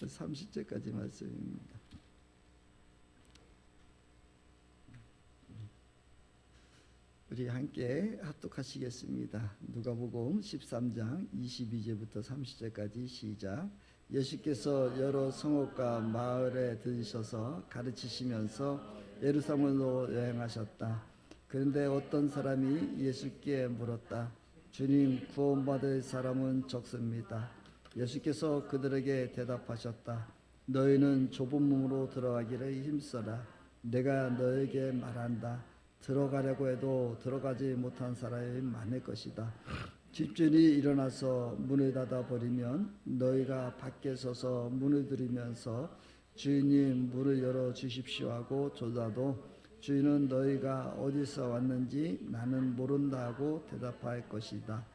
30절까지 말씀입니다. 우리 함께 합독하시겠습니다. 누가복음 13장 22절부터 30절까지 시작. 예수께서 여러 성읍과 마을에 들으셔서 가르치시면서 예루살렘으로 여행하셨다. 그런데 어떤 사람이 예수께 물었다. 주님, 구원받을 사람은 적습니다. 예수께서 그들에게 대답하셨다. 너희는 좁은 문으로 들어가기를 힘써라. 내가 너에게 말한다. 들어가려고 해도 들어가지 못한 사람이 많을 것이다. 집주인이 일어나서 문을 닫아 버리면 너희가 밖에 서서 문을 두드리면서 주인님 문을 열어 주십시오 하고 조다도 주인은 너희가 어디서 왔는지 나는 모른다 하고 대답할 것이다.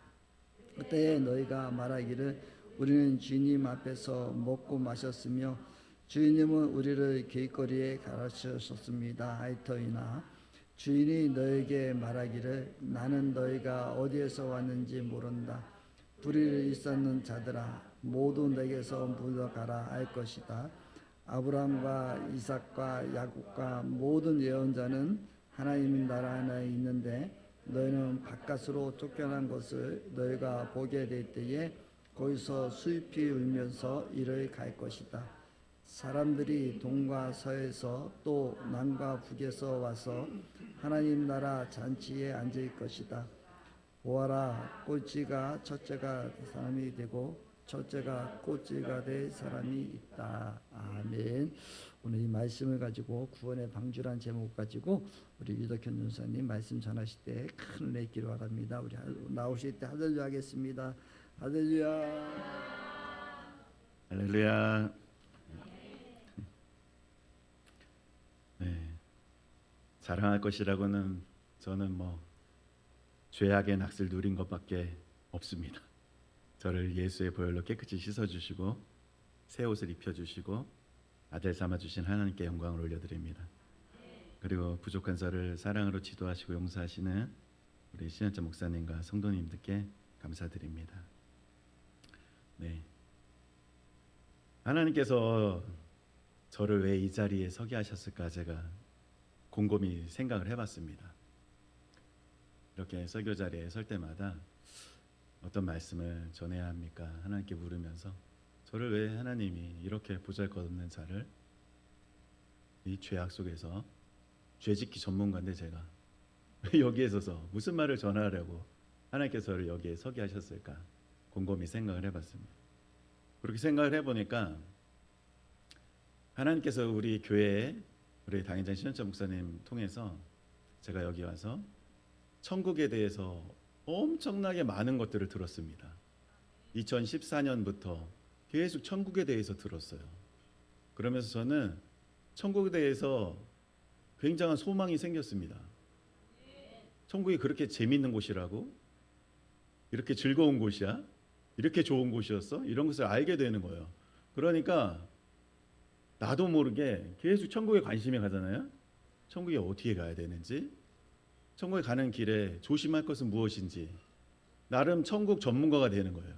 그때 너희가 말하기를 우리는 주님 앞에서 먹고 마셨으며 주인님은 우리를 길거리에 가르치셨습니다 하이터이나 주인이 너에게 말하기를 나는 너희가 어디에서 왔는지 모른다. 불의를 일삼는 자들아 모두 내게서 물러가라 할 것이다. 아브라함과 이삭과 야곱과 모든 예언자는 하나님 나라 안에 있는데 너희는 바깥으로 쫓겨난 것을 너희가 보게 될 때에 거기서 슬피 울면서 이를 갈 것이다. 사람들이 동과 서에서 또 남과 북에서 와서 하나님 나라 잔치에 앉을 것이다. 보아라, 꼴찌가 첫째가 사람이 되고 첫째가 꼴찌가 될 사람이 있다. 아멘. 오늘 이 말씀을 가지고 구원의 방주란 제목 가지고 우리 유덕현 전사님 말씀 전하실 때 큰 은혜 있기를 바랍니다. 우리 나오실 때 할렐루야 하겠습니다. 할렐루야. 할렐루야. 네, 자랑할 것이라고는 저는 죄악의 낚시를 누린 것밖에 없습니다. 저를 예수의 보혈로 깨끗이 씻어주시고 새 옷을 입혀주시고 아들 삼아주신 하나님께 영광을 올려드립니다. 그리고 부족한 저를 사랑으로 지도하시고 용서하시는 우리 신현철 목사님과 성도님들께 감사드립니다. 네, 하나님께서 저를 왜 이 자리에 서게 하셨을까 제가 곰곰이 생각을 해봤습니다. 이렇게 설교 자리에 설 때마다 어떤 말씀을 전해야 합니까? 하나님께 물으면서 저를 왜 하나님이 이렇게 보잘것없는 자를 이 죄악 속에서 죄짓기 전문가인데 제가 여기에 서서 무슨 말을 전하려고 하나님께서 저를 여기에 서게 하셨을까? 곰곰이 생각을 해봤습니다. 그렇게 생각을 해보니까 하나님께서 우리 교회에 우리 당회장 신현철 목사님 통해서 제가 여기 와서 천국에 대해서 엄청나게 많은 것들을 들었습니다. 2014년부터 계속 천국에 대해서 들었어요. 그러면서 저는 천국에 대해서 굉장한 소망이 생겼습니다. 천국이 그렇게 재밌는 곳이라고? 이렇게 즐거운 곳이야? 이렇게 좋은 곳이었어? 이런 것을 알게 되는 거예요. 그러니까 나도 모르게 계속 천국에 관심이 가잖아요. 천국에 어떻게 가야 되는지, 천국에 가는 길에 조심할 것은 무엇인지 나름 천국 전문가가 되는 거예요.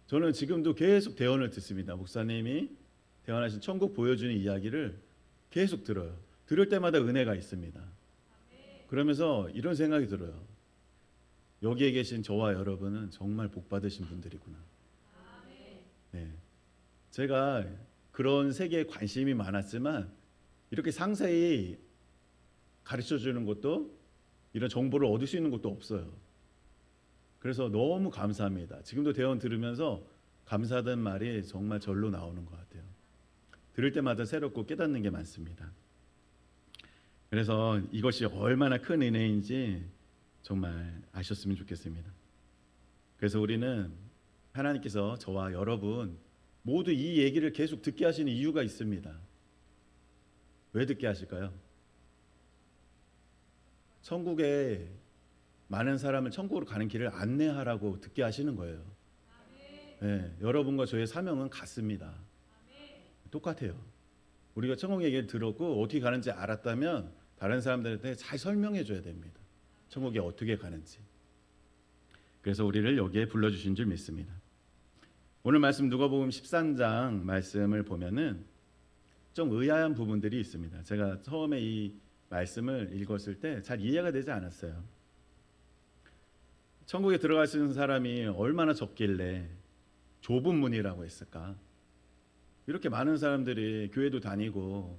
저는 지금도 계속 대언을 듣습니다. 목사님이 대언하신 천국 보여주는 이야기를 계속 들어요. 들을 때마다 은혜가 있습니다. 그러면서 이런 생각이 들어요. 여기에 계신 저와 여러분은 정말 복 받으신 분들이구나. 네, 제가 그런 세계에 관심이 많았지만 이렇게 상세히 가르쳐주는 것도 이런 정보를 얻을 수 있는 것도 없어요. 그래서 너무 감사합니다. 지금도 대원 들으면서 감사하다는 말이 정말 절로 나오는 것 같아요. 들을 때마다 새롭고 깨닫는 게 많습니다. 그래서 이것이 얼마나 큰 은혜인지 정말 아셨으면 좋겠습니다. 그래서 우리는 하나님께서 저와 여러분 모두 이 얘기를 계속 듣게 하시는 이유가 있습니다. 왜 듣게 하실까요? 천국에 많은 사람을 천국으로 가는 길을 안내하라고 듣게 하시는 거예요. 네, 여러분과 저의 사명은 같습니다. 똑같아요. 우리가 천국 얘기를 들었고 어떻게 가는지 알았다면 다른 사람들한테 잘 설명해 줘야 됩니다. 천국에 어떻게 가는지. 그래서 우리를 여기에 불러주신 줄 믿습니다. 오늘 말씀 누가복음 13장 말씀을 보면은 좀 의아한 부분들이 있습니다. 제가 처음에 이 말씀을 읽었을 때 잘 이해가 되지 않았어요. 천국에 들어갈 수 있는 사람이 얼마나 적길래 좁은 문이라고 했을까? 이렇게 많은 사람들이 교회도 다니고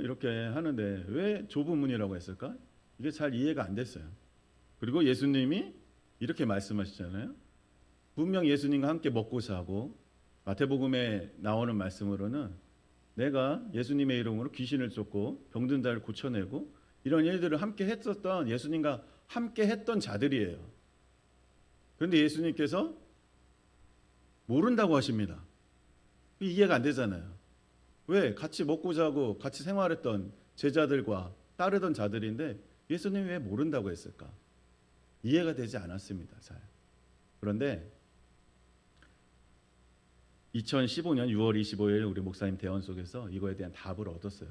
이렇게 하는데 왜 좁은 문이라고 했을까? 이게 잘 이해가 안 됐어요. 그리고 예수님이 이렇게 말씀하시잖아요. 분명 예수님과 함께 먹고 자고, 마태복음에 나오는 말씀으로는 내가 예수님의 이름으로 귀신을 쫓고 병든 자를 고쳐내고 이런 일들을 함께 했었던, 예수님과 함께 했던 자들이에요. 그런데 예수님께서 모른다고 하십니다. 이해가 안 되잖아요. 왜? 같이 먹고 자고 같이 생활했던 제자들과 따르던 자들인데 예수님이 왜 모른다고 했을까? 이해가 되지 않았습니다. 잘. 그런데 2015년 6월 25일 우리 목사님 대원 속에서 이거에 대한 답을 얻었어요.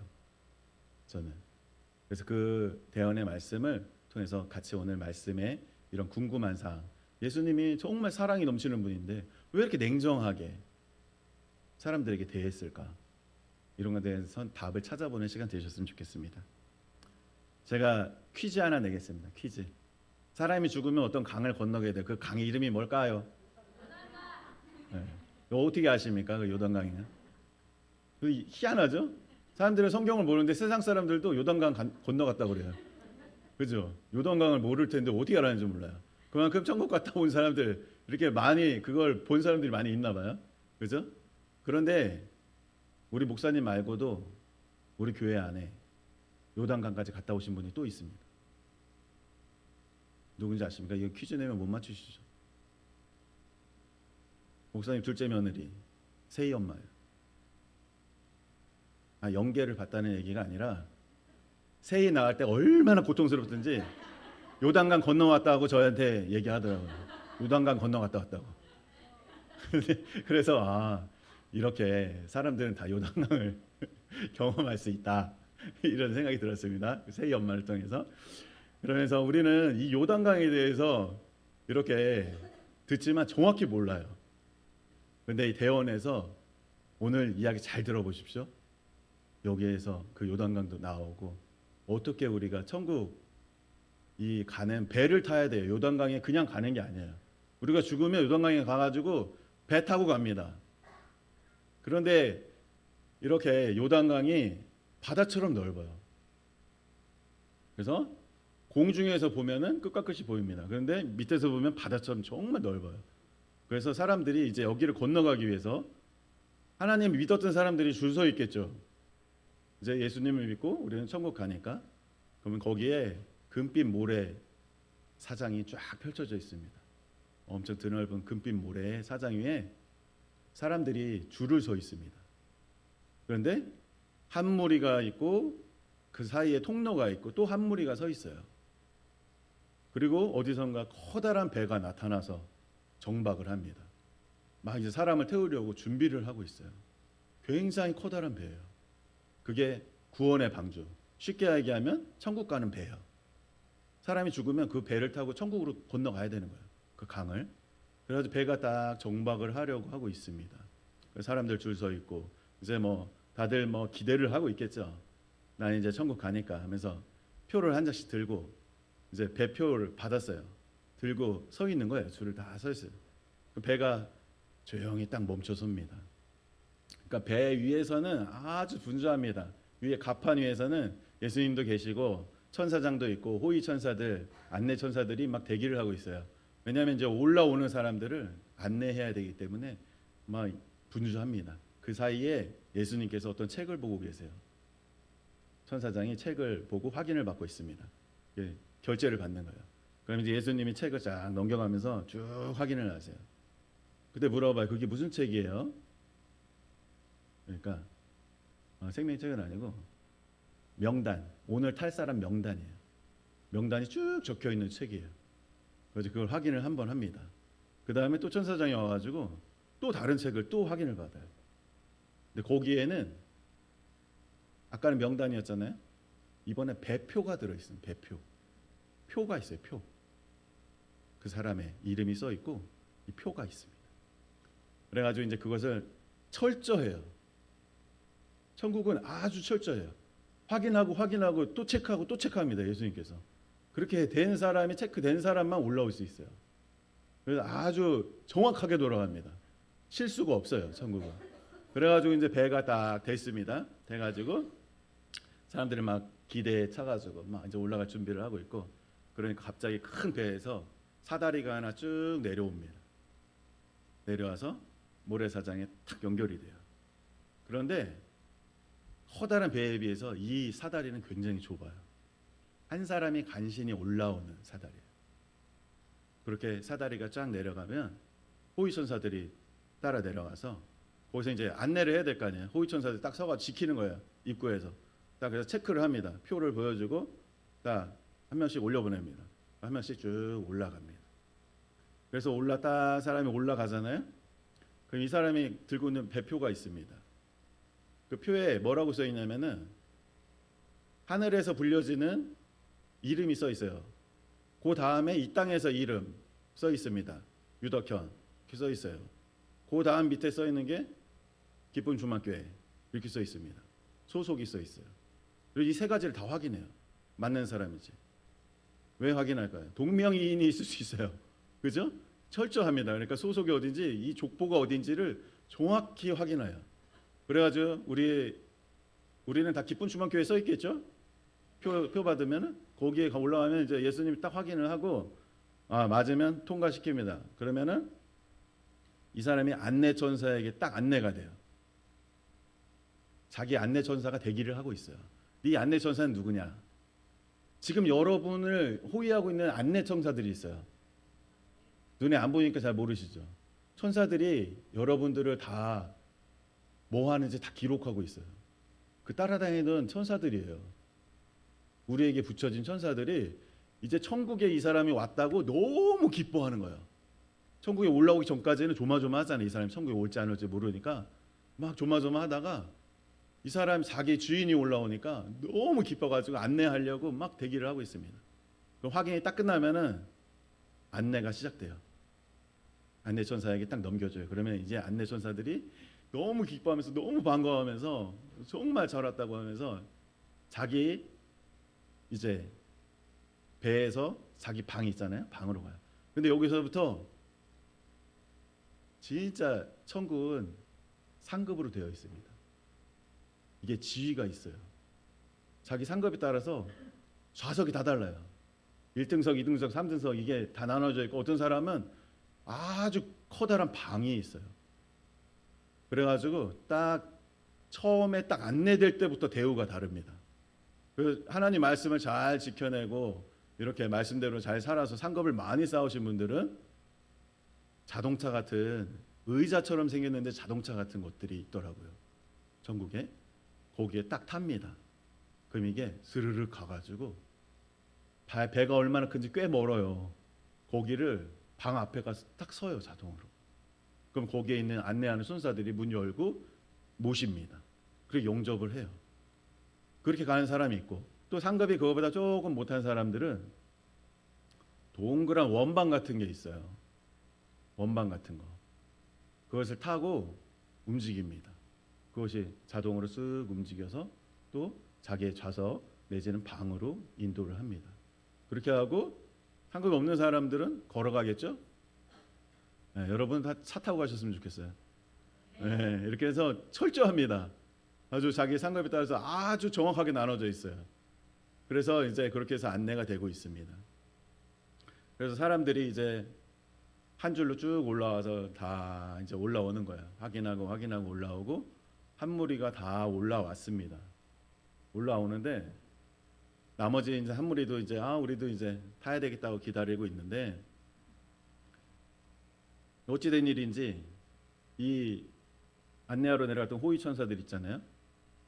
저는. 그래서 그 대원의 말씀을 통해서 같이 오늘 말씀에 이런 궁금한 사항, 예수님이 정말 사랑이 넘치는 분인데 왜 이렇게 냉정하게 사람들에게 대했을까? 이런 것에 대해서 답을 찾아보는 시간 되셨으면 좋겠습니다. 제가 퀴즈 하나 내겠습니다. 퀴즈. 사람이 죽으면 어떤 강을 건너게 돼요. 그 강의 이름이 뭘까요? 네. 어떻게 아십니까? 그 요단강이요? 그 희한하죠? 사람들은 성경을 모르는데 세상 사람들도 요단강 건너갔다고 그래요. 그죠? 요단강을 모를 텐데 어떻게 알았는지 몰라요. 그만큼 천국 갔다 온 사람들, 이렇게 많이 그걸 본 사람들이 많이 있나 봐요. 그죠? 그런데 우리 목사님 말고도 우리 교회 안에 요단강까지 갔다 오신 분이 또 있습니다. 누군지 아십니까? 이거 퀴즈 내면 못 맞추시죠? 목사님 둘째 며느리 세희 엄마예요. 영계를 봤다는 얘기가 아니라 세희 낳을 때 얼마나 고통스럽든지 요단강 건너왔다고 저한테 얘기하더라고요. 요단강 건너갔다 왔다고. 그래서 이렇게 사람들은 다 요단강을 경험할 수 있다, 이런 생각이 들었습니다. 세희 엄마를 통해서. 그러면서 우리는 이 요단강에 대해서 이렇게 듣지만 정확히 몰라요. 그런데 이 대원에서 오늘 이야기 잘 들어보십시오. 여기에서 그 요단강도 나오고 어떻게 우리가 천국 이 가는 배를 타야 돼요. 요단강에 그냥 가는 게 아니에요. 우리가 죽으면 요단강에 가가지고 배 타고 갑니다. 그런데 이렇게 요단강이 바다처럼 넓어요. 그래서 공중에서 보면은 끝과 끝이 보입니다. 그런데 밑에서 보면 바다처럼 정말 넓어요. 그래서 사람들이 이제 여기를 건너가기 위해서 하나님 믿었던 사람들이 줄 서 있겠죠. 이제 예수님을 믿고 우리는 천국 가니까. 그러면 거기에 금빛 모래 사장이 쫙 펼쳐져 있습니다. 엄청 드넓은 금빛 모래의 사장 위에 사람들이 줄을 서 있습니다. 그런데 한 무리가 있고 그 사이에 통로가 있고 또 한 무리가 서 있어요. 그리고 어디선가 커다란 배가 나타나서 정박을 합니다. 막 이제 사람을 태우려고 준비를 하고 있어요. 굉장히 커다란 배예요. 그게 구원의 방주. 쉽게 얘기하면 천국 가는 배예요. 사람이 죽으면 그 배를 타고 천국으로 건너가야 되는 거예요. 그 강을. 그래서 배가 딱 정박을 하려고 하고 있습니다. 사람들 줄 서 있고 이제 다들 기대를 하고 있겠죠. 난 이제 천국 가니까 하면서 표를 한 장씩 들고 이제 배표를 받았어요. 들고 서 있는 거예요. 줄을 다 서 있어요. 배가 조용히 딱 멈춰섭니다. 그러니까 배 위에서는 아주 분주합니다. 위에 갑판 위에서는 예수님도 계시고 천사장도 있고 호위 천사들, 안내 천사들이 막 대기를 하고 있어요. 왜냐하면 이제 올라오는 사람들을 안내해야 되기 때문에 막 분주합니다. 그 사이에 예수님께서 어떤 책을 보고 계세요. 천사장이 책을 보고 확인을 받고 있습니다. 결제를 받는 거예요. 그럼 이제 예수님이 책을 쫙 넘겨가면서 쭉 확인을 하세요. 그때 물어봐요. 그게 무슨 책이에요? 그러니까 생명책은 아니고 명단, 오늘 탈 사람 명단이에요. 명단이 쭉 적혀 있는 책이에요. 그래서 그걸 확인을 한번 합니다. 그 다음에 또 천사장이 와가지고 또 다른 책을 또 확인을 받아요. 근데 거기에는 아까는 명단이었잖아요. 이번에 배표가 들어있어요. 배표. 표가 있어요. 표. 그 사람의 이름이 써 있고 이 표가 있습니다. 그래가지고 이제 그것을 철저해요. 천국은 아주 철저해요. 확인하고 또 체크하고 또 체크합니다. 예수님께서. 그렇게 된 사람이 체크된 사람만 올라올 수 있어요. 그래서 아주 정확하게 돌아갑니다. 실수가 없어요. 천국은. 그래가지고 이제 배가 딱 됐습니다. 돼가지고 사람들이 막 기대에 차가지고 막 이제 올라갈 준비를 하고 있고, 그러니까 갑자기 큰 배에서 사다리가 하나 쭉 내려옵니다. 내려와서 모래사장에 탁 연결이 돼요. 그런데 커다란 배에 비해서 이 사다리는 굉장히 좁아요. 한 사람이 간신히 올라오는 사다리예요. 그렇게 사다리가 쫙 내려가면 호위천사들이 따라 내려가서 거기서 이제 안내를 해야 될 거 아니에요. 호위천사들이 딱 서가 지키는 거예요. 입구에서. 딱 그래서 체크를 합니다. 표를 보여주고 딱 한 명씩 올려보냅니다. 한 명씩 쭉 올라갑니다. 그래서 딱 사람이 올라가잖아요. 그럼 이 사람이 들고 있는 배표가 있습니다. 그 표에 뭐라고 써 있냐면은 하늘에서 불려지는 이름이 써 있어요. 그 다음에 이 땅에서 이름 써 있습니다. 유덕현 이렇게 써 있어요. 그 다음 밑에 써 있는 게 기쁜 주만교회 이렇게 써 있습니다. 소속이 써 있어요. 그리고 이 세 가지를 다 확인해요. 맞는 사람이지. 왜 확인할까요? 동명이인이 있을 수 있어요. 그죠? 철저합니다. 그러니까 소속이 어딘지, 이 족보가 어딘지를 정확히 확인해요. 그래가지고 우리는 다 기쁜 주만교회 써 있겠죠? 표 받으면은 거기에 올라가면 이제 예수님이 딱 확인을 하고 맞으면 통과시킵니다. 그러면은 이 사람이 안내 전사에게 딱 안내가 돼요. 자기 안내 전사가 대기를 하고 있어요. 이 안내 전사는 누구냐? 지금 여러분을 호위하고 있는 안내 천사들이 있어요. 눈에 안 보이니까 잘 모르시죠. 천사들이 여러분들을 다 뭐 하는지 다 기록하고 있어요. 그 따라다니던 천사들이에요. 우리에게 붙여진 천사들이 이제 천국에 이 사람이 왔다고 너무 기뻐하는 거예요. 천국에 올라오기 전까지는 조마조마하잖아요. 이 사람이 천국에 올지 안 올지 모르니까 막 조마조마하다가 이 사람 자기 주인이 올라오니까 너무 기뻐가지고 안내하려고 막 대기를 하고 있습니다. 그럼 확인이 딱 끝나면은 안내가 시작돼요. 안내 천사에게 딱 넘겨줘요. 그러면 이제 안내 천사들이 너무 기뻐하면서 너무 반가워하면서 정말 잘 왔다고 하면서 자기 이제 배에서 자기 방이 있잖아요. 방으로 가요. 근데 여기서부터 진짜 천국은 상급으로 되어 있습니다. 이게 지위가 있어요. 자기 상급에 따라서 좌석이 다 달라요. 1등석, 2등석, 3등석 이게 다 나눠져 있고, 어떤 사람은 아주 커다란 방이 있어요. 그래가지고 딱 처음에 딱 안내될 때부터 대우가 다릅니다. 그래서 하나님 말씀을 잘 지켜내고 이렇게 말씀대로 잘 살아서 상급을 많이 쌓으신 분들은 자동차 같은, 의자처럼 생겼는데 자동차 같은 것들이 있더라고요. 전국에. 거기에 딱 탑니다. 그럼 이게 스르륵 가가지고 배가 얼마나 큰지 꽤 멀어요. 거기를 방 앞에 가서 딱 서요, 자동으로. 그럼 거기에 있는 안내하는 순사들이 문 열고 모십니다. 그리고 용접을 해요. 그렇게 가는 사람이 있고, 또 상급이 그거보다 조금 못한 사람들은 동그란 원방 같은 게 있어요. 원방 같은 거. 그것을 타고 움직입니다. 그것이 자동으로 쓱 움직여서 또 자기의 좌석 내지는 방으로 인도를 합니다. 그렇게 하고 상급이 없는 사람들은 걸어가겠죠? 네, 여러분 다 차 타고 가셨으면 좋겠어요. 네, 이렇게 해서 철저합니다. 아주 자기 상급에 따라서 아주 정확하게 나눠져 있어요. 그래서 이제 그렇게 해서 안내가 되고 있습니다. 그래서 사람들이 이제 한 줄로 쭉 올라와서 다 이제 올라오는 거예요. 확인하고 올라오고 한 무리가 다 올라왔습니다. 올라오는데 나머지 이제 한 무리도 이제 우리도 이제 타야 되겠다고 기다리고 있는데, 어찌된 일인지 이 안내하러 내려갔던 호위 천사들 있잖아요.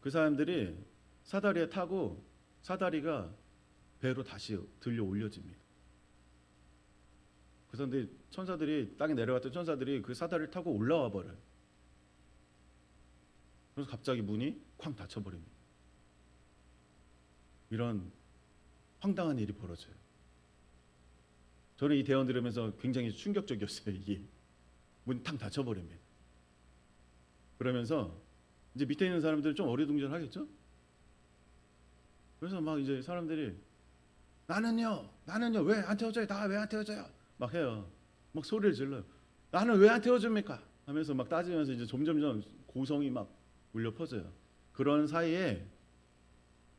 그 사람들이 사다리에 타고 사다리가 배로 다시 들려 올려집니다. 그런데 천사들이 땅에 내려갔던 천사들이 그 사다리를 타고 올라와 버려요. 그래서 갑자기 문이 쾅 닫혀버립니다. 이런 황당한 일이 벌어져요. 저는 이 대원 들으면서 굉장히 충격적이었어요. 이게 문 탁 닫혀버립니다. 그러면서 이제 밑에 있는 사람들은 좀 어리둥절하겠죠? 그래서 막 이제 사람들이 나는요 왜 안 태워줘요? 나 왜 안 태워줘요? 막 해요. 막 소리를 질러요. 나는 왜 안 태워줍니까? 하면서 막 따지면서 이제 점점점 고성이 막 울려 퍼져요. 그런 사이에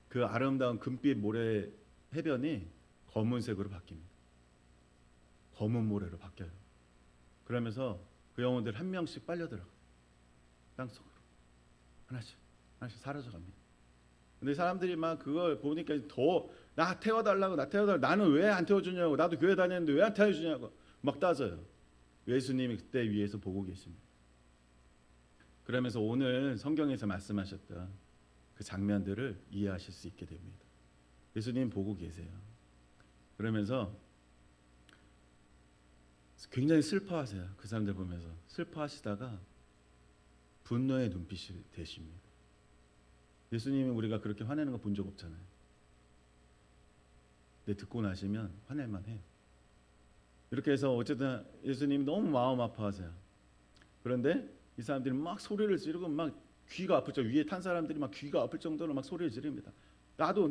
그 아름다운 금빛 모래 해변이 검은색으로 바뀝니다. 검은 모래로 바뀌어요. 그러면서 그 영혼들 한 명씩 빨려 들어가 땅속으로 하나씩 사라져 갑니다. 근데 사람들이 막 그걸 보니까 더 나 태워달라고 나는 왜 안 태워주냐고 나도 교회 다녔는데 왜 안 태워주냐고 막 따져요. 예수님이 그때 위에서 보고 계십니다. 그러면서 오늘 성경에서 말씀하셨던 그 장면들을 이해하실 수 있게 됩니다. 예수님 보고 계세요. 그러면서 굉장히 슬퍼하세요. 그 사람들 보면서 슬퍼하시다가 분노의 눈빛이 되십니다. 예수님이 우리가 그렇게 화내는 거 본 적 없잖아요. 근데 듣고 나시면 화낼만 해요. 이렇게 해서 어쨌든 예수님이 너무 마음 아파하세요. 그런데 이 사람들이 막 소리를 지르고 막 귀가 아프죠. 위에 탄 사람들이 막 귀가 아플 정도로 막 소리를 지릅니다. 나는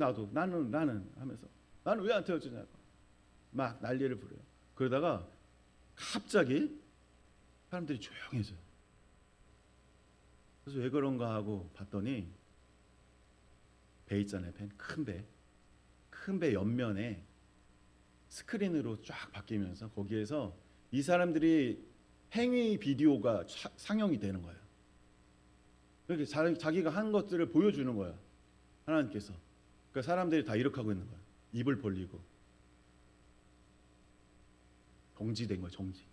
하면서 나는 왜 안 태워주냐고 막 난리를 부려요. 그러다가 갑자기 사람들이 조용해져요. 그래서 왜 그런가 하고 봤더니 배 있잖아요. 큰 배 옆면에 스크린으로 쫙 바뀌면서 거기에서 이 사람들이 행위 비디오가 상영이 되는 거예요. 이렇게 자기가 한 것들을 보여주는 거야. 하나님께서. 그러니까 사람들이 다 이렇게 하고 있는 거야. 입을 벌리고. 정지된 거야. 정지.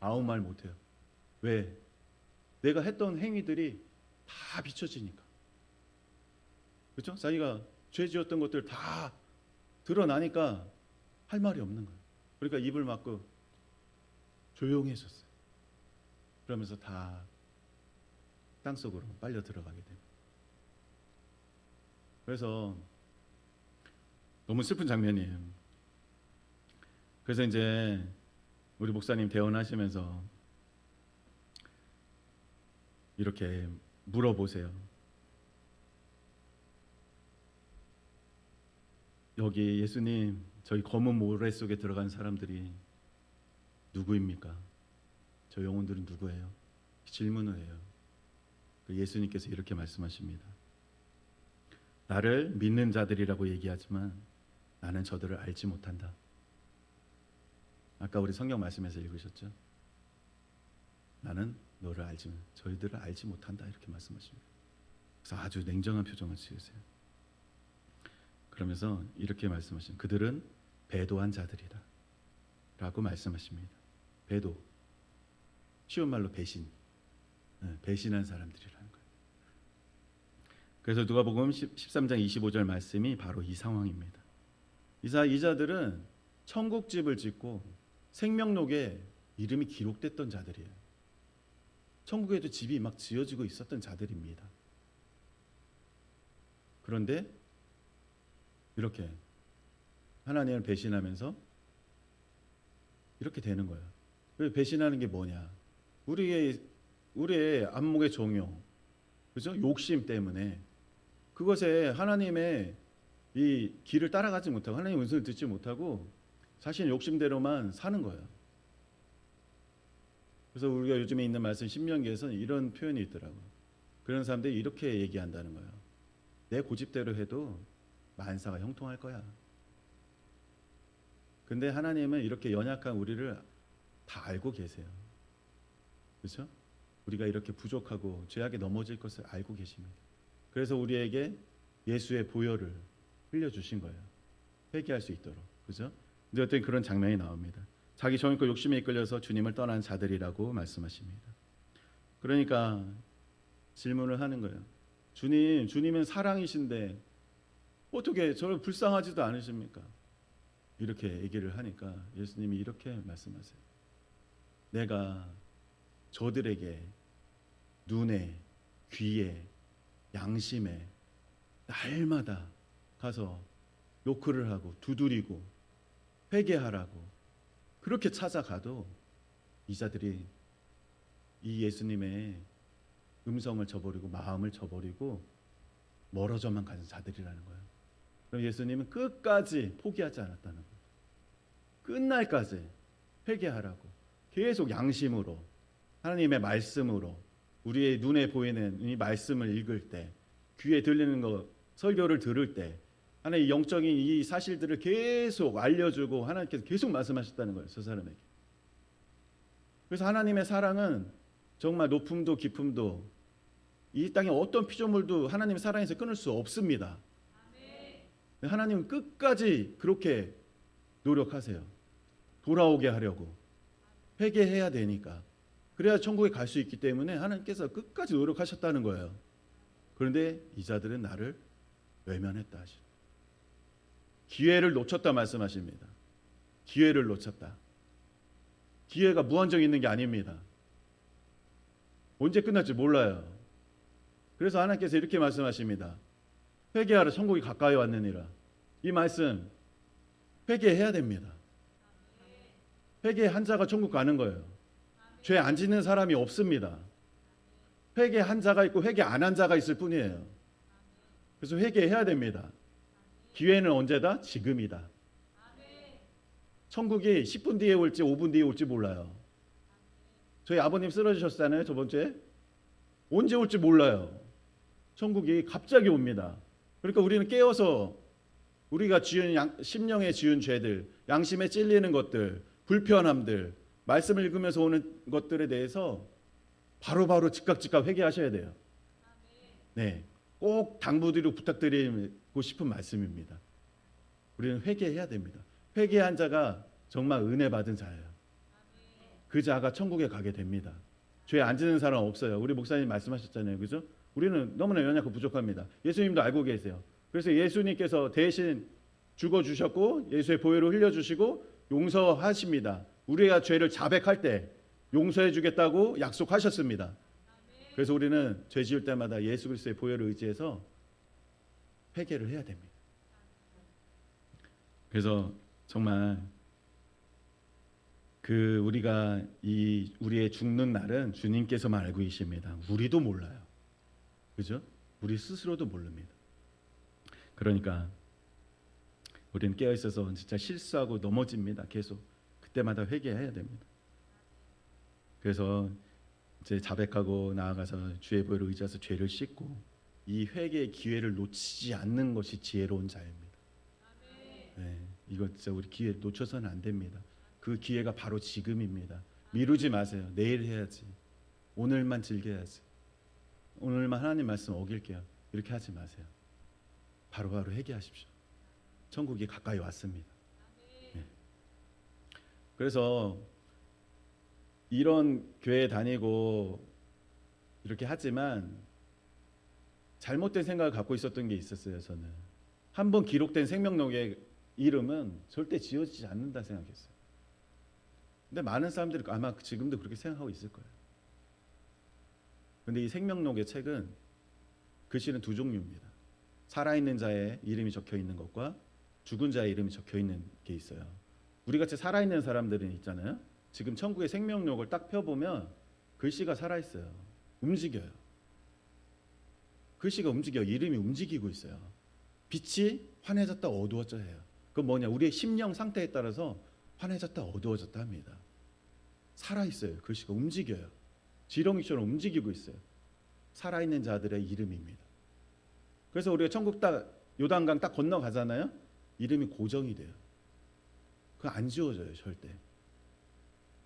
아무 말 못해요. 왜? 내가 했던 행위들이 다 비춰지니까. 그렇죠? 자기가 죄 지었던 것들 다 드러나니까 할 말이 없는 거예요. 그러니까 입을 막고 조용해졌어요. 그러면서 다 땅속으로 빨려 들어가게 됩니다. 그래서 너무 슬픈 장면이에요. 그래서 이제 우리 목사님 대언하시면서 이렇게 물어보세요. 여기 예수님, 저희 검은 모래 속에 들어간 사람들이 누구입니까? 저 영혼들은 누구예요? 질문을 해요. 예수님께서 이렇게 말씀하십니다. 나를 믿는 자들이라고 얘기하지만 나는 저들을 알지 못한다. 아까 우리 성경 말씀에서 읽으셨죠? 나는 저희들을 알지 못한다 이렇게 말씀하십니다. 그래서 아주 냉정한 표정을 지으세요. 그러면서 이렇게 말씀하십니다. 그들은 배도한 자들이다 라고 말씀하십니다. 배도, 쉬운 말로 배신, 배신한 사람들이라는 거예요. 그래서 누가복음 13장 25절 말씀이 바로 이 상황입니다. 이 자들은 천국집을 짓고 생명록에 이름이 기록됐던 자들이에요. 천국에도 집이 막 지어지고 있었던 자들입니다. 그런데 이렇게 하나님을 배신하면서 이렇게 되는 거예요. 왜 배신하는 게 뭐냐? 우리의 안목의 종용, 그죠? 욕심 때문에 그것에 하나님의 이 길을 따라가지 못하고 하나님의 은혜를 듣지 못하고 자신의 욕심대로만 사는 거예요. 그래서 우리가 요즘에 있는 말씀 신명기에서는 이런 표현이 있더라고요. 그런 사람들이 이렇게 얘기한다는 거예요. 내 고집대로 해도 만사가 형통할 거야. 근데 하나님은 이렇게 연약한 우리를 다 알고 계세요. 그렇죠? 우리가 이렇게 부족하고 죄악에 넘어질 것을 알고 계십니다. 그래서 우리에게 예수의 보혈을 흘려주신 거예요. 회개할 수 있도록. 그렇죠? 근데 어떤 그런 장면이 나옵니다. 자기 정욕과 욕심에 이끌려서 주님을 떠난 자들이라고 말씀하십니다. 그러니까 질문을 하는 거예요. 주님은 사랑이신데 어떻게 저를 불쌍하지도 않으십니까? 이렇게 얘기를 하니까 예수님이 이렇게 말씀하세요. 내가 저들에게 눈에, 귀에, 양심에 날마다 가서 노크를 하고 두드리고 회개하라고 그렇게 찾아가도 이 자들이 이 예수님의 음성을 저버리고 마음을 저버리고 멀어져만 가는 자들이라는 거예요. 그럼 예수님은 끝까지 포기하지 않았다는 거예요. 끝날까지 회개하라고 계속 양심으로 하나님의 말씀으로 우리의 눈에 보이는 이 말씀을 읽을 때, 귀에 들리는 거 설교를 들을 때 하나님의 영적인 이 사실들을 계속 알려주고 하나님께서 계속 말씀하셨다는 거예요, 저 사람에게. 그래서 하나님의 사랑은 정말 높음도 깊음도 이 땅의 어떤 피조물도 하나님의 사랑에서 끊을 수 없습니다. 하나님은 끝까지 그렇게 노력하세요. 돌아오게 하려고. 회개해야 되니까. 그래야 천국에 갈 수 있기 때문에 하나님께서 끝까지 노력하셨다는 거예요. 그런데 이 자들은 나를 외면했다 하시죠. 기회를 놓쳤다 말씀하십니다. 기회를 놓쳤다. 기회가 무한정 있는 게 아닙니다. 언제 끝날지 몰라요. 그래서 하나님께서 이렇게 말씀하십니다. 회개하라, 천국이 가까이 왔느니라. 이 말씀 회개해야 됩니다. 회개한 자가 천국 가는 거예요. 죄 안 짓는 사람이 없습니다. 회개한 자가 있고 회개 안 한 자가 있을 뿐이에요. 그래서 회개해야 됩니다. 기회는 언제다? 지금이다. 천국이 10분 뒤에 올지 5분 뒤에 올지 몰라요. 저희 아버님 쓰러지셨잖아요, 저번 주에. 언제 올지 몰라요. 천국이 갑자기 옵니다. 그러니까 우리는 깨어서 우리가 지은 심령에 지은 죄들, 양심에 찔리는 것들, 불편함들, 말씀을 읽으면서 오는 것들에 대해서 바로바로 즉각 회개하셔야 돼요. 네, 꼭 당부드리고 부탁드리고 싶은 말씀입니다. 우리는 회개해야 됩니다. 회개한 자가 정말 은혜 받은 자예요. 그 자가 천국에 가게 됩니다. 죄 안 지는 사람 없어요. 우리 목사님 말씀하셨잖아요, 그죠? 우리는 너무나 연약하고 부족합니다. 예수님도 알고 계세요. 그래서 예수님께서 대신 죽어주셨고 예수의 보혈을 흘려주시고 용서하십니다. 우리가 죄를 자백할 때 용서해 주겠다고 약속하셨습니다. 그래서 우리는 죄 지을 때마다 예수 그리스도의 보혈을 의지해서 회개를 해야 됩니다. 그래서 정말 우리가 우리의 죽는 날은 주님께서만 알고 계십니다. 우리도 몰라요. 그죠? 우리 스스로도 모릅니다. 그러니까 우리는 깨어 있어서 진짜 실수하고 넘어집니다. 계속 그때마다 회개해야 됩니다. 그래서 이제 자백하고 나아가서 주의 보혈을 의지해서 죄를 씻고 이 회개의 기회를 놓치지 않는 것이 지혜로운 자입니다. 네, 이거 진짜 우리 기회 놓쳐서는 안 됩니다. 그 기회가 바로 지금입니다. 미루지 마세요. 내일 해야지. 오늘만 즐겨야지. 오늘만 하나님 말씀 어길게요. 이렇게 하지 마세요. 바로바로 회개하십시오. 천국이 가까이 왔습니다. 네. 그래서 이런 교회 다니고 이렇게 하지만 잘못된 생각을 갖고 있었던 게 있었어요. 저는 한번 기록된 생명록의 이름은 절대 지워지지 않는다 생각했어요. 근데 많은 사람들이 아마 지금도 그렇게 생각하고 있을 거예요. 근데 이 생명록의 책은 글씨는 두 종류입니다. 살아있는 자의 이름이 적혀 있는 것과 죽은 자의 이름이 적혀 있는 게 있어요. 우리 같이 살아있는 사람들은 있잖아요. 지금 천국의 생명록을 딱 펴보면 글씨가 살아있어요. 움직여요. 글씨가 움직여요. 이름이 움직이고 있어요. 빛이 환해졌다 어두워져 해요. 그건 뭐냐? 우리의 심령 상태에 따라서 환해졌다 어두워졌다 합니다. 살아있어요. 글씨가 움직여요. 지렁이처럼 움직이고 있어요. 살아있는 자들의 이름입니다. 그래서 우리가 천국 딱 요단강 딱 건너가잖아요. 이름이 고정이 돼요. 그거 안 지워져요. 절대.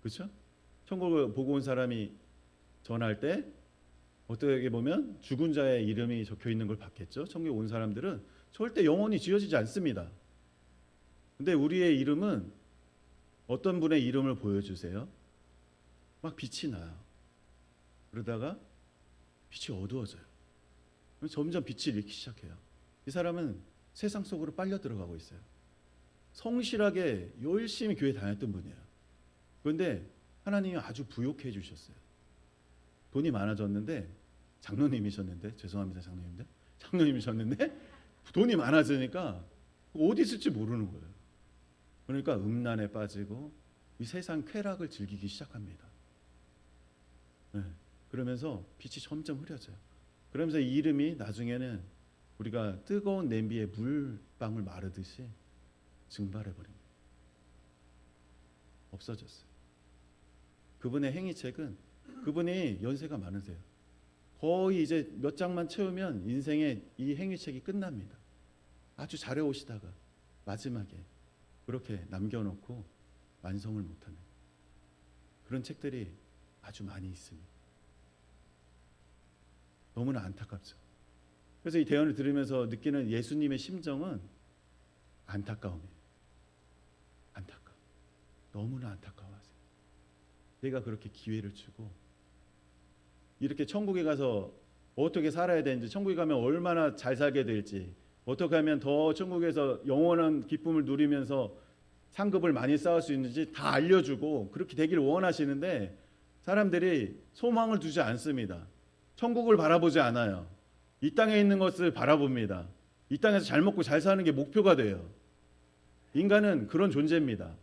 그렇죠? 천국을 보고 온 사람이 전할 때 어떻게 보면 죽은 자의 이름이 적혀 있는 걸 봤겠죠. 천국에 온 사람들은 절대 영원히 지워지지 않습니다. 근데 우리의 이름은 어떤 분의 이름을 보여주세요? 막 빛이 나요. 그러다가 빛이 어두워져요. 점점 빛을 잃기 시작해요. 이 사람은 세상 속으로 빨려 들어가고 있어요. 성실하게 열심히 교회 다녔던 분이에요. 그런데 하나님이 아주 부욕해 주셨어요. 돈이 많아졌는데 장로님이셨는데 죄송합니다 장로님이셨는데 돈이 많아지니까 어디 있을지 모르는 거예요. 그러니까 음란에 빠지고 이 세상 쾌락을 즐기기 시작합니다. 네. 그러면서 빛이 점점 흐려져요. 그러면서 이 이름이 나중에는 우리가 뜨거운 냄비에 물방울 마르듯이 증발해 버립니다. 없어졌어요. 그분의 행위책은, 그분이 연세가 많으세요. 거의 이제 몇 장만 채우면 인생의 이 행위책이 끝납니다. 아주 잘해 오시다가 마지막에 그렇게 남겨놓고 완성을 못하는 그런 책들이 아주 많이 있습니다. 너무나 안타깝죠. 그래서 이 대언을 들으면서 느끼는 예수님의 심정은 안타까움이에요. 안타까움. 너무나 안타까워하세요. 내가 그렇게 기회를 주고 이렇게 천국에 가서 어떻게 살아야 되는지, 천국에 가면 얼마나 잘 살게 될지, 어떻게 하면 더 천국에서 영원한 기쁨을 누리면서 상급을 많이 쌓을 수 있는지 다 알려주고 그렇게 되기를 원하시는데 사람들이 소망을 두지 않습니다. 천국을 바라보지 않아요. 이 땅에 있는 것을 바라봅니다. 이 땅에서 잘 먹고 잘 사는 게 목표가 돼요. 인간은 그런 존재입니다.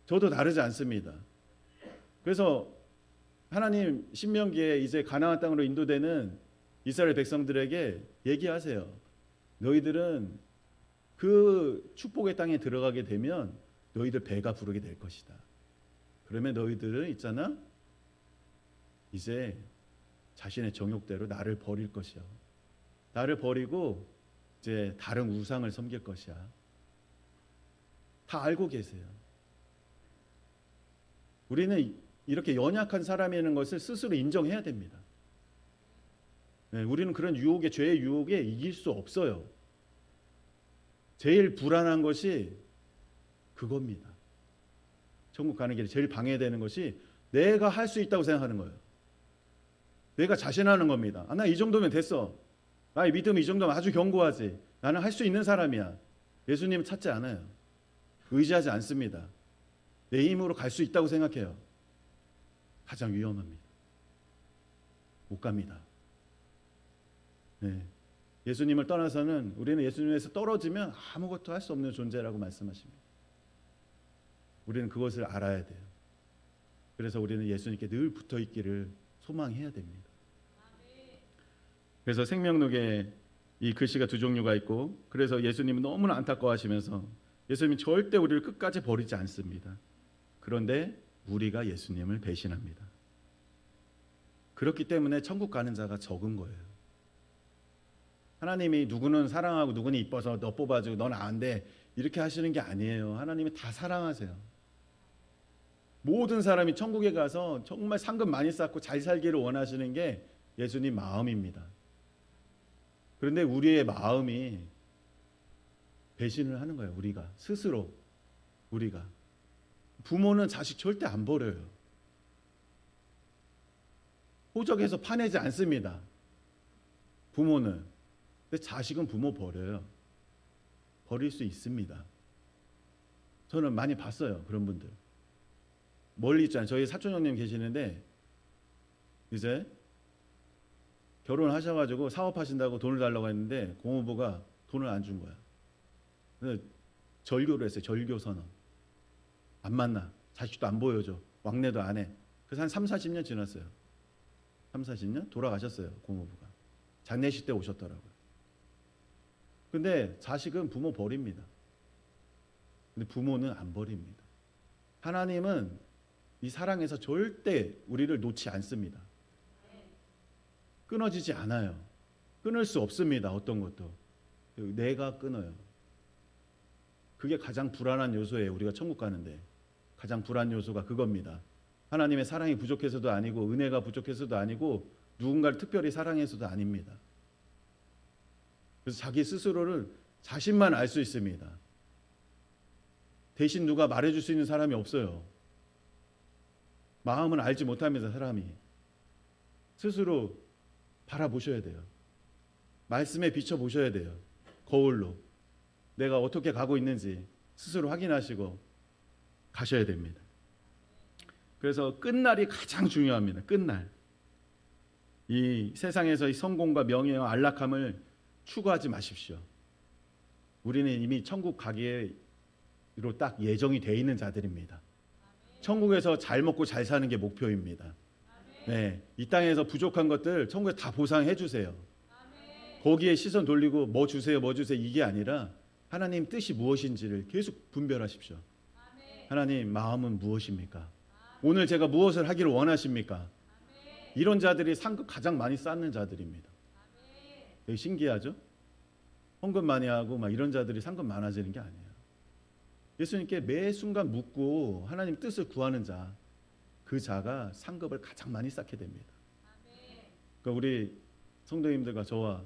저도 다르지 않습니다. 그래서 하나님 신명기에 이제 가나안 땅으로 인도되는 이스라엘 백성들에게 얘기하세요. 너희들은 그 축복의 땅에 들어가게 되면 너희들 배가 부르게 될 것이다. 그러면 너희들은 있잖아, 이제 자신의 정욕대로 나를 버릴 것이야. 나를 버리고 이제 다른 우상을 섬길 것이야. 다 알고 계세요. 우리는 이렇게 연약한 사람이라는 것을 스스로 인정해야 됩니다. 네, 우리는 그런 유혹에, 죄의 유혹에 이길 수 없어요. 제일 불안한 것이 그겁니다. 천국 가는 길에 제일 방해되는 것이 내가 할 수 있다고 생각하는 거예요. 내가 자신하는 겁니다. 나 이 정도면 됐어. 나의 믿음이 이 정도면 아주 견고하지. 나는 할 수 있는 사람이야. 예수님은 찾지 않아요. 의지하지 않습니다. 내 힘으로 갈 수 있다고 생각해요. 가장 위험합니다. 못 갑니다. 네. 예수님을 떠나서는 우리는 예수님에서 떨어지면 아무것도 할 수 없는 존재라고 말씀하십니다. 우리는 그것을 알아야 돼요. 그래서 우리는 예수님께 늘 붙어 있기를 소망해야 됩니다. 그래서 생명록에 이 글씨가 두 종류가 있고, 그래서 예수님은 너무나 안타까워하시면서 예수님이 절대 우리를 끝까지 버리지 않습니다. 그런데 우리가 예수님을 배신합니다. 그렇기 때문에 천국 가는 자가 적은 거예요. 하나님이 누구는 사랑하고 누구는 이뻐서 너 뽑아주고 넌 안 돼 이렇게 하시는 게 아니에요. 하나님이 다 사랑하세요. 모든 사람이 천국에 가서 정말 상급 많이 쌓고 잘 살기를 원하시는 게 예수님 마음입니다. 그런데 우리의 마음이 배신을 하는 거예요. 우리가 스스로. 우리가 부모는 자식 절대 안 버려요. 호적에서 파내지 않습니다. 부모는. 근데 자식은 부모 버려요. 버릴 수 있습니다. 저는 많이 봤어요. 그런 분들. 멀리 있잖아요. 저희 사촌 형님 계시는데 이제 결혼하셔가지고 사업하신다고 돈을 달라고 했는데 공무부가 돈을 안 준 거야. 그래서 절교를 했어요. 절교 선언. 안 만나. 자식도 안 보여줘. 왕래도 안 해. 그래서 한 3, 40년 지났어요. 3, 40년? 돌아가셨어요. 공무부가. 장례식 때 오셨더라고요. 근데 자식은 부모 버립니다. 근데 부모는 안 버립니다. 하나님은 이 사랑에서 절대 우리를 놓지 않습니다. 끊어지지 않아요. 끊을 수 없습니다. 어떤 것도. 내가 끊어요. 그게 가장 불안한 요소예요. 우리가 천국 가는데 가장 불안한 요소가 그겁니다. 하나님의 사랑이 부족해서도 아니고 은혜가 부족해서도 아니고 누군가를 특별히 사랑해서도 아닙니다. 그래서 자기 스스로를 자신만 알 수 있습니다. 대신 누가 말해줄 수 있는 사람이 없어요. 마음은 알지 못합니다. 사람이. 스스로 바라보셔야 돼요. 말씀에 비춰보셔야 돼요. 거울로. 내가 어떻게 가고 있는지 스스로 확인하시고 가셔야 됩니다. 그래서 끝날이 가장 중요합니다. 끝날. 이 세상에서의 성공과 명예와 안락함을 추구하지 마십시오. 우리는 이미 천국 가기로 딱 예정이 되어 있는 자들입니다. 천국에서 잘 먹고 잘 사는 게 목표입니다. 네, 이 땅에서 부족한 것들 천국에서 다 보상해 주세요. 거기에 시선 돌리고 뭐 주세요, 뭐 주세요 이게 아니라 하나님 뜻이 무엇인지를 계속 분별하십시오. 하나님 마음은 무엇입니까? 오늘 제가 무엇을 하기를 원하십니까? 이런 자들이 상급 가장 많이 쌓는 자들입니다. 되게 신기하죠? 헌금 많이 하고 막 이런 자들이 상급 많아지는 게 아니에요. 예수님께 매 순간 묻고 하나님 뜻을 구하는 자, 그 자가 상급을 가장 많이 쌓게 됩니다. 그러니까 우리 성도님들과 저와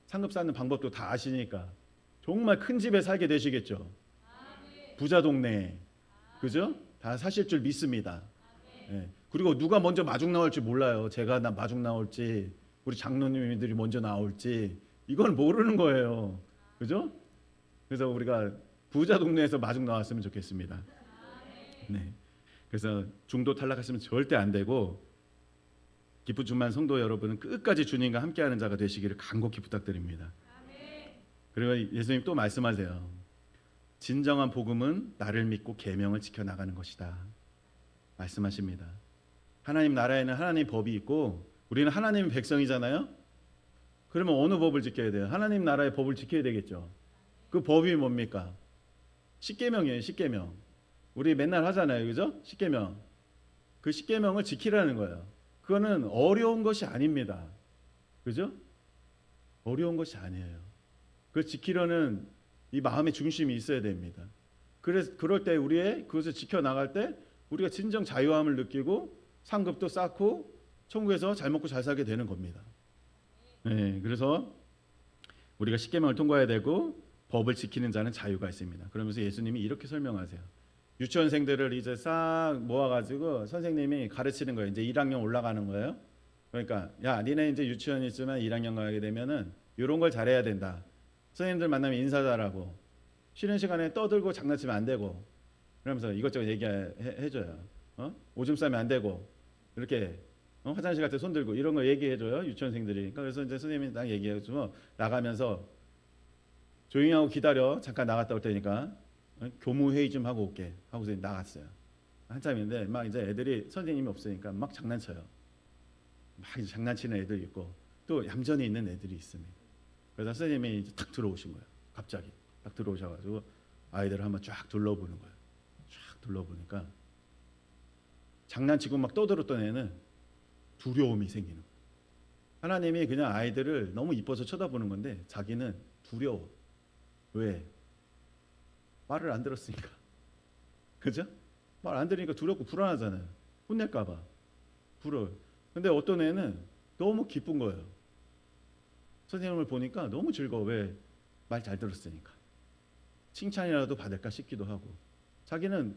상급 쌓는 방법도 다 아시니까 정말 큰 집에 살게 되시겠죠. 부자 동네, 그죠? 다 사실 줄 믿습니다. 예. 그리고 누가 먼저 마중 나올지 몰라요. 제가 마중 나올지, 우리 장로님들이 먼저 나올지 이건 모르는 거예요. 그죠? 그래서 우리가 부자 동네에서 마중 나왔으면 좋겠습니다. 네. 그래서 중도 탈락하시면 절대 안 되고 기쁜 주만 성도 여러분은 끝까지 주님과 함께하는 자가 되시기를 간곡히 부탁드립니다. 그리고 예수님 또 말씀하세요. 진정한 복음은 나를 믿고 계명을 지켜 나가는 것이다. 말씀하십니다. 하나님 나라에는 하나님 법이 있고 우리는 하나님의 백성이잖아요. 그러면 어느 법을 지켜야 돼요? 하나님 나라의 법을 지켜야 되겠죠. 그 법이 뭡니까? 십계명이에요. 십계명. 우리 맨날 하잖아요. 그죠? 십계명. 그 십계명을 지키라는 거예요. 그거는 어려운 것이 아닙니다. 그죠? 어려운 것이 아니에요. 그 지키려는 이 마음의 중심이 있어야 됩니다. 그래서 그럴 때 우리의 그것을 지켜 나갈 때 우리가 진정 자유함을 느끼고 상급도 쌓고 천국에서 잘 먹고 잘 살게 되는 겁니다. 네, 그래서 우리가 십계명을 통과해야 되고 법을 지키는 자는 자유가 있습니다. 그러면서 예수님이 이렇게 설명하세요. 유치원생들을 이제 싹 모아가지고 선생님이 가르치는 거예요. 이제 1학년 올라가는 거예요. 그러니까 야, 니네 이제 유치원이 있지만 1학년 가게 되면은 이런 걸 잘해야 된다. 선생님들 만나면 인사 잘하고 쉬는 시간에 떠들고 장난치면 안 되고 그러면서 이것저것 얘기해줘요. 오줌 싸면 안 되고 이렇게 화장실 갈 때 손 들고 이런 거 얘기해줘요. 유치원생들이. 그래서 이제 선생님이 딱 얘기해주면 나가면서 조용히 하고 기다려. 잠깐 나갔다 올 테니까 교무회의 좀 하고 올게 하고서 나갔어요. 한참인데 막 이제 애들이 선생님이 없으니까 막 장난쳐요. 막 이제 장난치는 애들이 있고 또 얌전히 있는 애들이 있습니다. 그래서 선생님이 이제 탁 들어오신 거예요. 갑자기 딱 들어오셔가지고 아이들을 한번 쫙 둘러보는 거예요. 쫙 둘러보니까 장난치고 막 떠들었던 애는 두려움이 생기는 거예요. 하나님이 그냥 아이들을 너무 이뻐서 쳐다보는 건데 자기는 두려워. 왜? 말을 안 들었으니까. 그죠? 말 안 들으니까 두렵고 불안하잖아요. 혼낼까 봐. 불어요. 근데 어떤 애는 너무 기쁜 거예요. 선생님을 보니까 너무 즐거워. 왜? 말 잘 들었으니까. 칭찬이라도 받을까 싶기도 하고. 자기는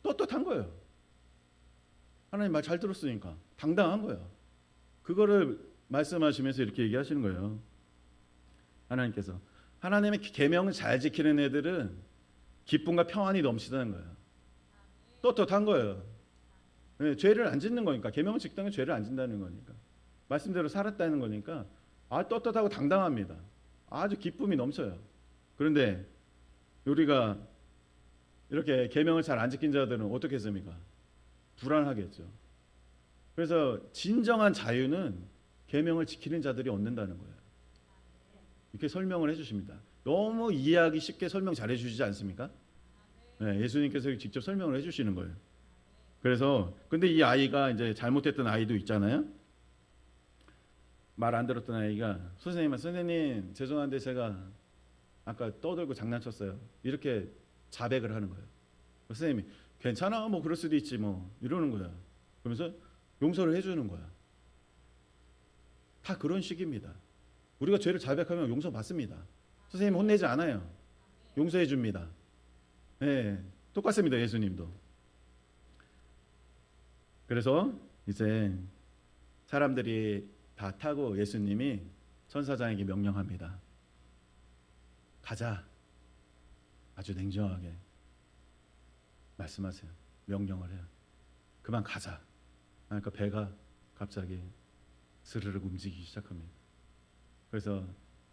떳떳한 거예요. 하나님 말 잘 들었으니까. 당당한 거예요. 그거를 말씀하시면서 이렇게 얘기하시는 거예요. 하나님께서. 하나님의 계명을 잘 지키는 애들은 기쁨과 평안이 넘치다는 거예요. 떳떳한 거예요. 네, 죄를 안 짓는 거니까. 계명을 지키는 건 죄를 안 짓는다는 거니까. 말씀대로 살았다는 거니까 떳떳하고 당당합니다. 아주 기쁨이 넘쳐요. 그런데 우리가 이렇게 계명을 잘 안 지킨 자들은 어떻게 했습니까? 불안하겠죠. 그래서 진정한 자유는 계명을 지키는 자들이 얻는다는 거예요. 이렇게 설명을 해주십니다. 너무 이해하기 쉽게 설명 잘해 주시지 않습니까? 네, 예수님께서 직접 설명을 해주시는 거예요. 그래서 근데 이 아이가 이제 잘못했던 아이도 있잖아요. 말 안 들었던 아이가 선생님 죄송한데 제가 아까 떠들고 장난쳤어요. 이렇게 자백을 하는 거예요. 선생님이 괜찮아 뭐 그럴 수도 있지 뭐 이러는 거야. 그러면서 용서를 해주는 거야. 다 그런 식입니다. 우리가 죄를 자백하면 용서 받습니다. 선생님 혼내지 않아요. 용서해 줍니다. 네, 똑같습니다. 예수님도. 그래서 이제 사람들이 다 타고 예수님이 천사장에게 명령합니다. 가자. 아주 냉정하게 말씀하세요. 명령을 해요. 그만 가자. 그러니까 배가 갑자기 스르륵 움직이기 시작합니다. 그래서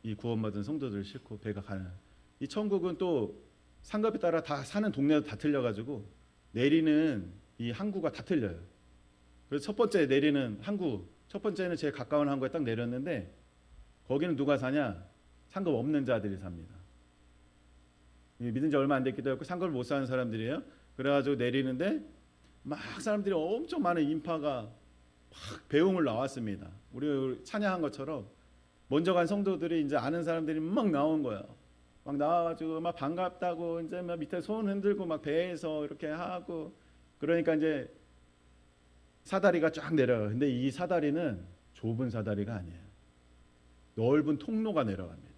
이 구원받은 성도들을 싣고 배가 가는. 이 천국은 또 상급에 따라 다 사는 동네도 다 틀려가지고 내리는 이 항구가 다 틀려요. 그래서 첫 번째 내리는 항구, 첫 번째는 제일 가까운 항구에 딱 내렸는데 거기는 누가 사냐? 상급 없는 자들이 삽니다. 믿은 지 얼마 안 됐기도 하고 상급을 못 사는 사람들이에요. 그래가지고 내리는데 막 사람들이 엄청 많은 인파가 막 배웅을 나왔습니다. 우리 찬양한 것처럼 먼저 간 성도들이 이제 아는 사람들이 막 나온 거예요. 막 나와가지고 막 반갑다고 이제 막 밑에 손 흔들고 막 배에서 이렇게 하고 그러니까 이제 사다리가 쫙 내려요. 근데 이 사다리는 좁은 사다리가 아니에요. 넓은 통로가 내려갑니다.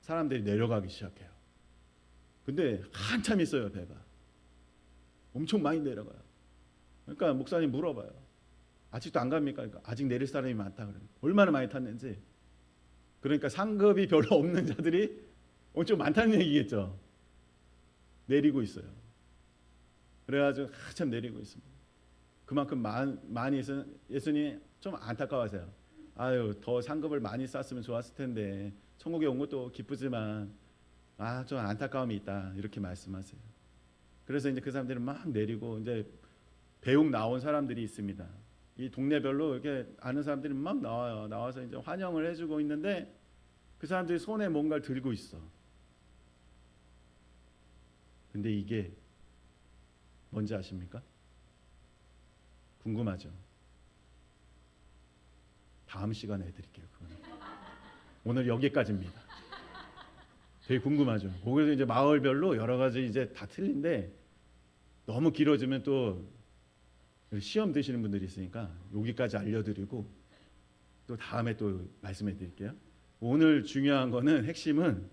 사람들이 내려가기 시작해요. 근데 한참 있어요. 배가 엄청 많이 내려가요. 그러니까 목사님 물어봐요. 아직도 안 갑니까? 그러니까 아직 내릴 사람이 많다 그래요. 얼마나 많이 탔는지. 그러니까 상급이 별로 없는 자들이 엄청 많다는 얘기겠죠. 내리고 있어요. 그래가지고 한참 내리고 있습니다. 그만큼 많이 예수님이 좀 안타까워하세요. 아유, 더 상급을 많이 쌓았으면 좋았을 텐데 천국에 온 것도 기쁘지만 좀 안타까움이 있다 이렇게 말씀하세요. 그래서 이제 그 사람들은 막 내리고 이제 배웅 나온 사람들이 있습니다. 이 동네별로 이렇게 아는 사람들이 막 나와요. 나와서 이제 환영을 해주고 있는데 그 사람들이 손에 뭔가를 들고 있어. 근데 이게 뭔지 아십니까? 궁금하죠? 다음 시간에 해드릴게요. 그거는. 오늘 여기까지입니다. 되게 궁금하죠. 거기서 이제 마을별로 여러 가지 이제 다 틀린데 너무 길어지면 또 시험 드시는 분들이 있으니까 여기까지 알려드리고 또 다음에 또 말씀해드릴게요. 오늘 중요한 거는 핵심은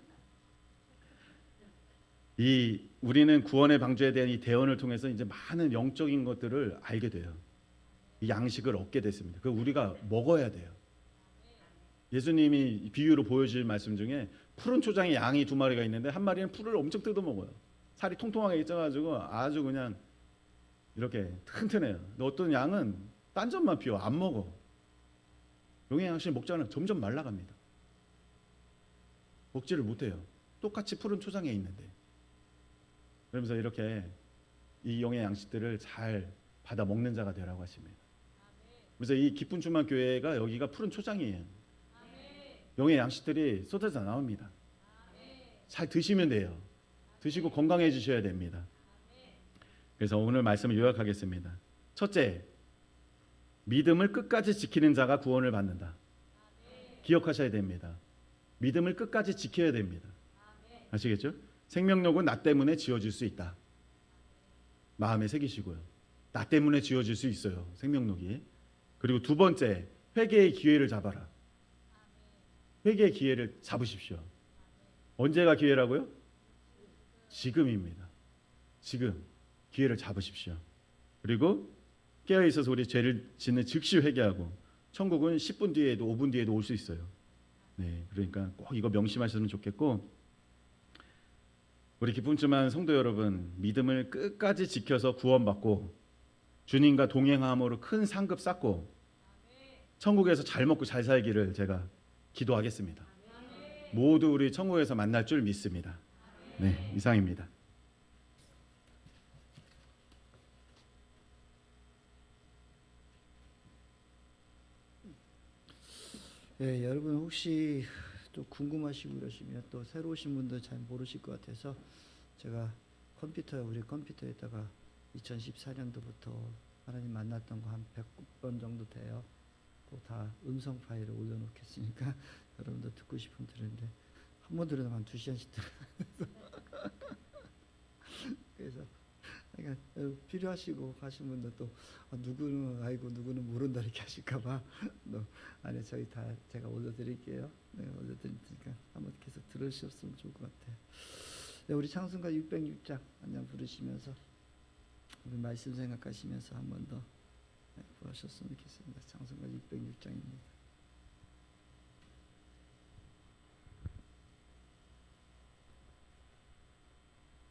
우리는 구원의 방주에 대한 이 대언을 통해서 이제 많은 영적인 것들을 알게 돼요. 이 양식을 얻게 됐습니다. 그 우리가 먹어야 돼요. 예수님이 비유로 보여줄 말씀 중에 푸른 초장에 양이 2마리가 있는데 한 마리는 풀을 엄청 뜯어 먹어요. 살이 통통하게 쪄가지고 아주 그냥 이렇게 튼튼해요. 근데 어떤 양은 딴점만 피워 안 먹어. 용의 양식 먹자는 점점 말라갑니다. 먹지를 못해요. 똑같이 푸른 초장에 있는데. 그러면서 이렇게 이 영의 양식들을 잘 받아 먹는 자가 되라고 하십니다. 그래서 이 기쁜 충만 교회가 여기가 푸른 초장이에요. 영의 양식들이 쏟아져 나옵니다. 잘 드시면 돼요. 드시고 건강해지셔야 됩니다. 그래서 오늘 말씀을 요약하겠습니다. 첫째, 믿음을 끝까지 지키는 자가 구원을 받는다. 기억하셔야 됩니다. 믿음을 끝까지 지켜야 됩니다. 아시겠죠? 생명력은 나 때문에 지어질 수 있다. 마음에 새기시고요. 나 때문에 지어질 수 있어요. 생명력이. 그리고 두 번째, 회개의 기회를 잡아라. 회개의 기회를 잡으십시오. 언제가 기회라고요? 지금입니다. 지금 기회를 잡으십시오. 그리고 깨어 있어서 우리 죄를 짓는 즉시 회개하고 천국은 10분 뒤에도 5분 뒤에도 올 수 있어요. 네, 그러니까 꼭 이거 명심하셨으면 좋겠고 우리 기쁨 충만 성도 여러분, 믿음을 끝까지 지켜서 구원받고 주님과 동행함으로 큰 상급 쌓고 천국에서 잘 먹고 잘 살기를 제가 기도하겠습니다. 모두 우리 천국에서 만날 줄 믿습니다. 네, 이상입니다. 예, 여러분 혹시 또 궁금하시고 그러시면 또 새로 오신 분들 잘 모르실 것 같아서 제가 우리 컴퓨터에다가 2014년도부터 하나님 만났던 거 한 100번 정도 돼요. 또 다 음성 파일을 올려놓겠으니까 여러분도 듣고 싶으면 들으는데 한 번 들으면 한 2시간씩 들어요. 그래서 그러니까 필요하시고 하신 분들 또 누구는 알고 누구는 모른다 이렇게 하실까봐 안에 저희 다 제가 올려드릴게요. 네, 올려드릴 테니까 한번 계속 들으셨으면 좋을 것 같아요. 네, 우리 찬송가 606장 한장 부르시면서 우리 말씀 생각하시면서 한 번 더 구하셨으면 좋겠습니다. 찬송가 606장입니다.